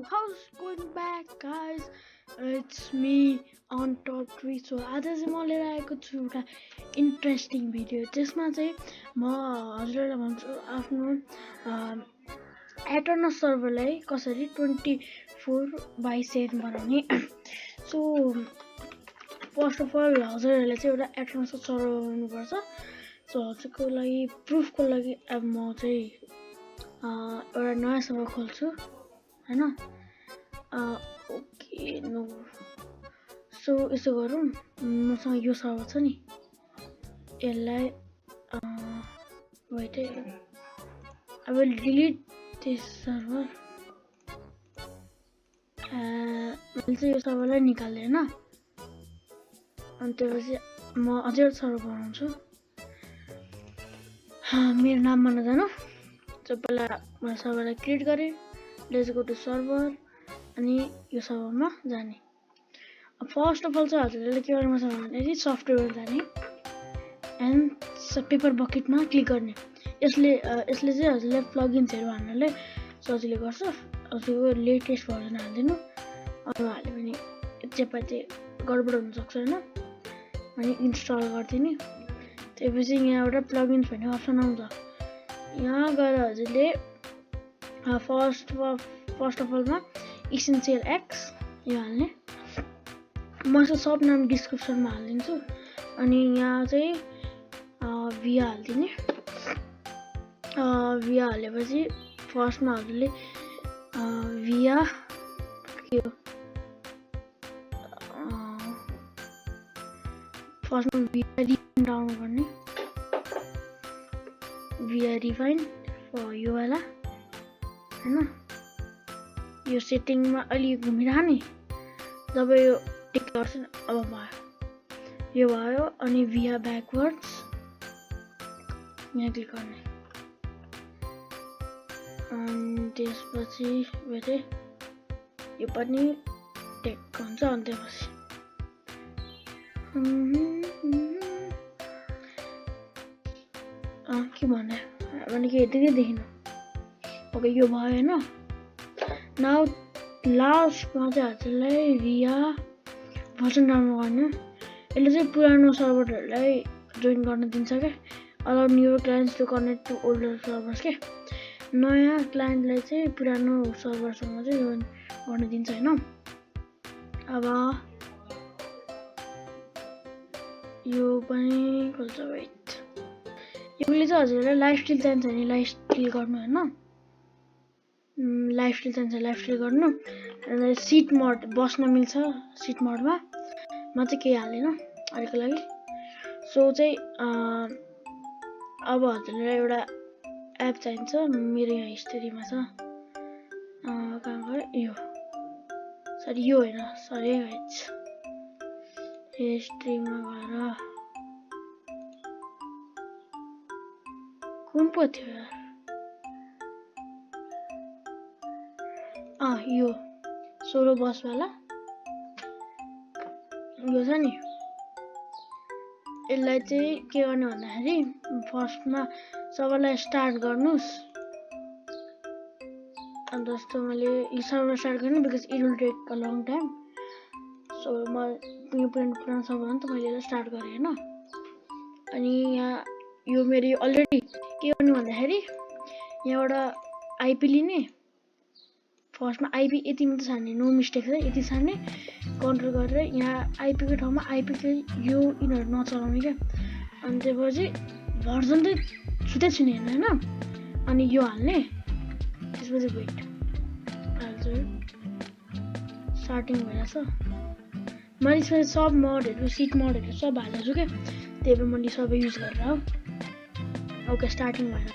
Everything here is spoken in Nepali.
how's going back guys? It's me on top 3. So आज चाहिँ म लिएर आएको छु एउटा इन्ट्रेस्टिङ भिडियो त्यसमा चाहिँ म हजुरलाई भन्छु आफ्नो एटर्नस सर्भरलाई कसरी 24/7 बनाउने सो फर्स्ट अफ अल हजुरहरूले चाहिँ एउटा एटर्नस सर्भर बनाउनुपर्छ सो हजुरको लागि प्रुफको लागि अब म चाहिँ एउटा नयाँ सर्भर खोल्छु हैन ओके नो सो यसो गरौँ मसँग यो सर्भर छ नि यसलाई weight I will delete this server मैले चाहिँ यो सर्भरलाई निकाल्दैन अनि त्यसपछि म अझै एउटा सर्भर बनाउँछु मेरो नाममा नजानु सो पहिला मैले सर्भरलाई क्रिएट गरेँ लेट्स गो टु सर्भर अनि यो सर्भरमा जाने फर्स्ट अफ अल चाहिँ हजुरले के गर्नुपर्छ भन्दाखेरि सफ्टवेयर जाने एन्ड पेपर बकेटमा क्लिक गर्ने यसले चाहिँ हजुरले प्लगइन्सहरू हाल्नले सजिलो गर्छ हजुरको लेटेस्ट भर्जन हाल्दिनु अब हाल्यो भने चेपाते गडबड हुन सक्छ हैन अनि इन्स्टल गर्दिनु त्यसपछि यहाँ एउटा प्लगइन्स भन्ने अप्सन आउँछ यहाँ गएर हजुरले फर्स्ट अफ अलमा इसेन्शियल एक्स यो हाल्ने म यसको सब नाम डिस्क्रिप्सनमा हालिदिन्छु अनि यहाँ चाहिँ भिया हाल्दिने भिया हालेपछि फर्स्टमा हजुरले भिया के हो फर्स्टमा भिया रिफाइन डाउनलोड गर्ने भिया रिफाइन यो वाला हैन यो सेटिङमा अलि घुमिरहने जब यो टिक गर्छ अब भयो यो भयो अनि भिया ब्याकवर्ड्स यहाँ क्लिक गर्ने अनि त्यसपछि फेरि यो पनि टेक हुन्छ अनि त्यसपछि के भने के यतिकै देखिनु ओके यो भयो हैन नाउ लास्टमा चाहिँ हजुरलाई भिया भर्जन डाउनलोड गर्ने यसले चाहिँ पुरानो सर्भरहरूलाई जोइन गर्न दिन्छ क्या allow new clients to connect to older servers के नयाँ क्लाइन्टलाई चाहिँ पुरानो सर्भरसँग चाहिँ जोइन गर्न दिन्छ हैन अब यो पनि खोल्छ वेट योले चाहिँ हजुरलाई लाइफस्टाइल चाहिन्छ नि लाइफस्टाइल गर्नु हैन लाइफस्टाइल चाहिन्छ लाइफस्टाइल गर्नु सिट मोड बस्न मिल्छ सिट मोडमा म चाहिँ केही हालेन अहिलेको लागि सो चाहिँ अब हजुरलाई एउटा एप चाहिन्छ मेरो यहाँ हिस्ट्रीमा छ कहाँ गयो यो सरी यो हैन सरी गाइज हिस्ट्रीमा गएर कुन पो थियो यार यो 16 बस वाला यो छ नि यसलाई चाहिँ के गर्ने भन्दाखेरि फर्स्टमा सर्भरलाई स्टार्ट गर्नुस् अनि जस्तो मैले यो सर्भर स्टार्ट गर्नु because it will take a long time so म यो पुरानो सर्भर हो नि त मैले यसलाई स्टार्ट गरेँ हैन अनि यहाँ यो मेरो अलरेडी के गर्ने भन्दाखेरि यहाँबाट आइपी लिने फर्स्टमा आइपी यति मात्र छान्ने नो मिस्टेक छ यति छान्ने कन्ट्रोल गरेर यहाँ आइपीको ठाउँमा आइपीको यो यिनीहरू नचलाउने क्या अनि त्यसपछि भर्जन चाहिँ छुट्टै छुने होइन अनि यो हाल्ने त्यसपछि वेट हाल्छु स्टार्टिङ भइरहेछ मैले यसमा सब मोडहरू सिट मोडहरू सब हालेको छु क्या त्यही भएर मैले सबै युज गरेर हो ओके स्टार्टिङ भएर